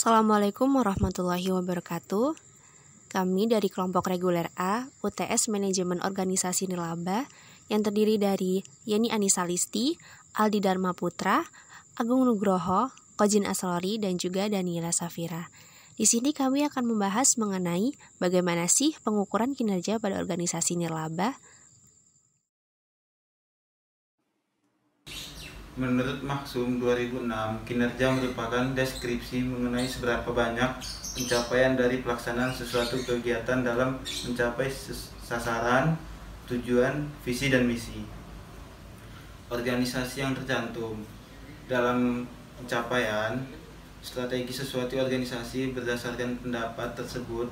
Assalamualaikum warahmatullahi wabarakatuh. Kami dari kelompok reguler A, UTS Manajemen Organisasi Nirlaba, yang terdiri dari Yani Anissa Listi, Aldi Dharma Putra, Agung Nugroho, Kojin Aslori, dan juga Daniela Safira. Di sini kami akan membahas mengenai bagaimana sih pengukuran kinerja pada organisasi nirlaba. Menurut Maksum 2006, kinerja merupakan deskripsi mengenai seberapa banyak pencapaian dari pelaksanaan sesuatu kegiatan dalam mencapai sasaran, tujuan, visi, dan misi organisasi yang tercantum. Dalam pencapaian strategi sesuatu organisasi berdasarkan pendapat tersebut,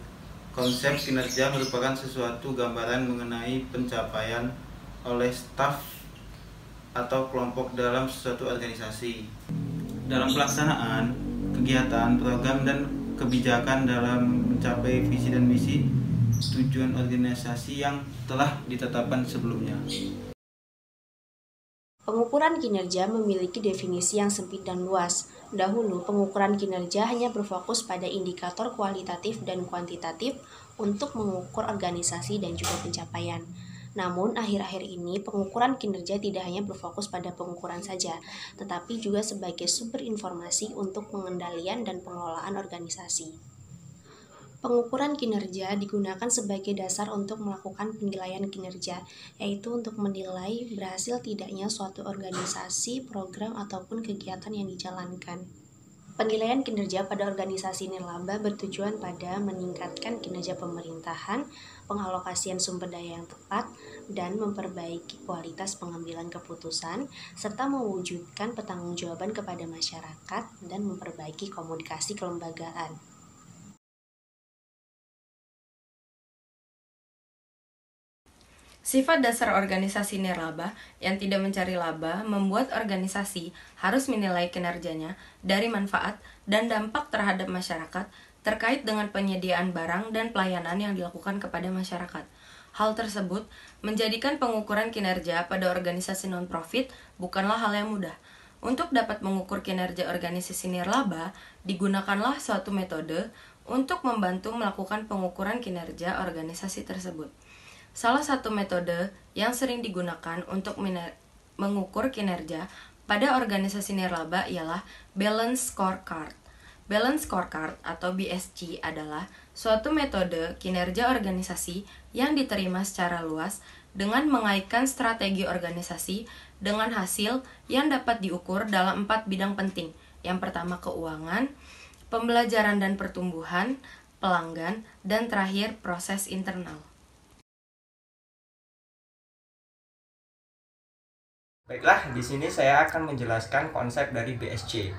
konsep kinerja merupakan sesuatu gambaran mengenai pencapaian oleh staf atau kelompok dalam suatu organisasi dalam pelaksanaan kegiatan, program, dan kebijakan dalam mencapai visi dan misi tujuan organisasi yang telah ditetapkan sebelumnya. Pengukuran kinerja memiliki definisi yang sempit dan luas. Dahulu, pengukuran kinerja hanya berfokus pada indikator kualitatif dan kuantitatif untuk mengukur organisasi dan juga pencapaian. Namun, akhir-akhir ini pengukuran kinerja tidak hanya berfokus pada pengukuran saja, tetapi juga sebagai sumber informasi untuk pengendalian dan pengelolaan organisasi. Pengukuran kinerja digunakan sebagai dasar untuk melakukan penilaian kinerja, yaitu untuk menilai berhasil tidaknya suatu organisasi, program, ataupun kegiatan yang dijalankan. Penilaian kinerja pada organisasi nirlaba bertujuan pada meningkatkan kinerja pemerintahan, pengalokasian sumber daya yang tepat, dan memperbaiki kualitas pengambilan keputusan, serta mewujudkan pertanggungjawaban kepada masyarakat dan memperbaiki komunikasi kelembagaan. Sifat dasar organisasi nirlaba yang tidak mencari laba membuat organisasi harus menilai kinerjanya dari manfaat dan dampak terhadap masyarakat terkait dengan penyediaan barang dan pelayanan yang dilakukan kepada masyarakat. Hal tersebut menjadikan pengukuran kinerja pada organisasi non-profit bukanlah hal yang mudah. Untuk dapat mengukur kinerja organisasi nirlaba, digunakanlah suatu metode untuk membantu melakukan pengukuran kinerja organisasi tersebut. Salah satu metode yang sering digunakan untuk mengukur kinerja pada organisasi nirlaba ialah Balance Scorecard. Balance Scorecard atau BSC adalah suatu metode kinerja organisasi yang diterima secara luas dengan mengaitkan strategi organisasi dengan hasil yang dapat diukur dalam 4 bidang penting. Yang pertama keuangan, pembelajaran dan pertumbuhan, pelanggan, dan terakhir proses internal. Baiklah, di sini saya akan menjelaskan konsep dari BSC.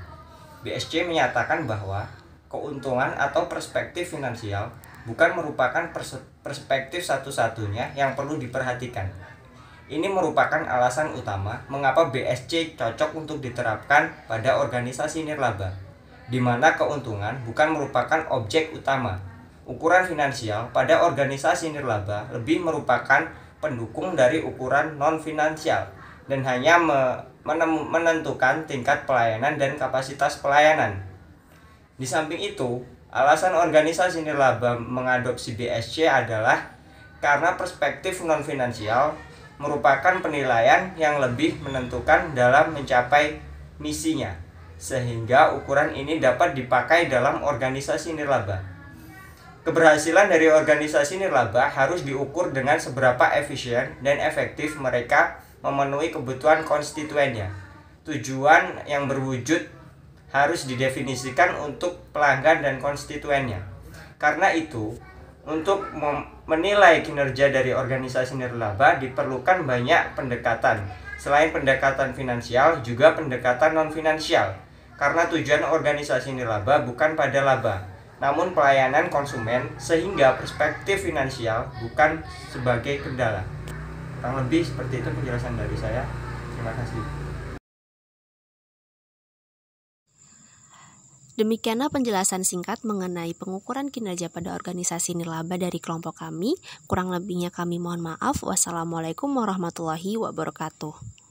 BSC menyatakan bahwa keuntungan atau perspektif finansial bukan merupakan perspektif satu-satunya yang perlu diperhatikan. Ini merupakan alasan utama mengapa BSC cocok untuk diterapkan pada organisasi nirlaba, di mana keuntungan bukan merupakan objek utama. Ukuran finansial pada organisasi nirlaba lebih merupakan pendukung dari ukuran non-finansial dan hanya menentukan tingkat pelayanan dan kapasitas pelayanan. Di samping itu, alasan organisasi nirlaba mengadopsi BSC adalah karena perspektif non-finansial merupakan penilaian yang lebih menentukan dalam mencapai misinya, sehingga ukuran ini dapat dipakai dalam organisasi nirlaba. Keberhasilan dari organisasi nirlaba harus diukur dengan seberapa efisien dan efektif mereka memenuhi kebutuhan konstituennya. Tujuan yang berwujud harus didefinisikan untuk pelanggan dan konstituennya. Karena itu, untuk menilai kinerja dari organisasi nirlaba diperlukan banyak pendekatan. Selain pendekatan finansial, juga pendekatan non-finansial. Karena tujuan organisasi nirlaba bukan pada laba, namun pelayanan konsumen, sehingga perspektif finansial bukan sebagai kendala. Kurang lebih seperti itu penjelasan dari saya. Terima kasih. Demikianlah penjelasan singkat mengenai pengukuran kinerja pada organisasi nirlaba dari kelompok kami. Kurang lebihnya kami mohon maaf. Wassalamualaikum warahmatullahi wabarakatuh.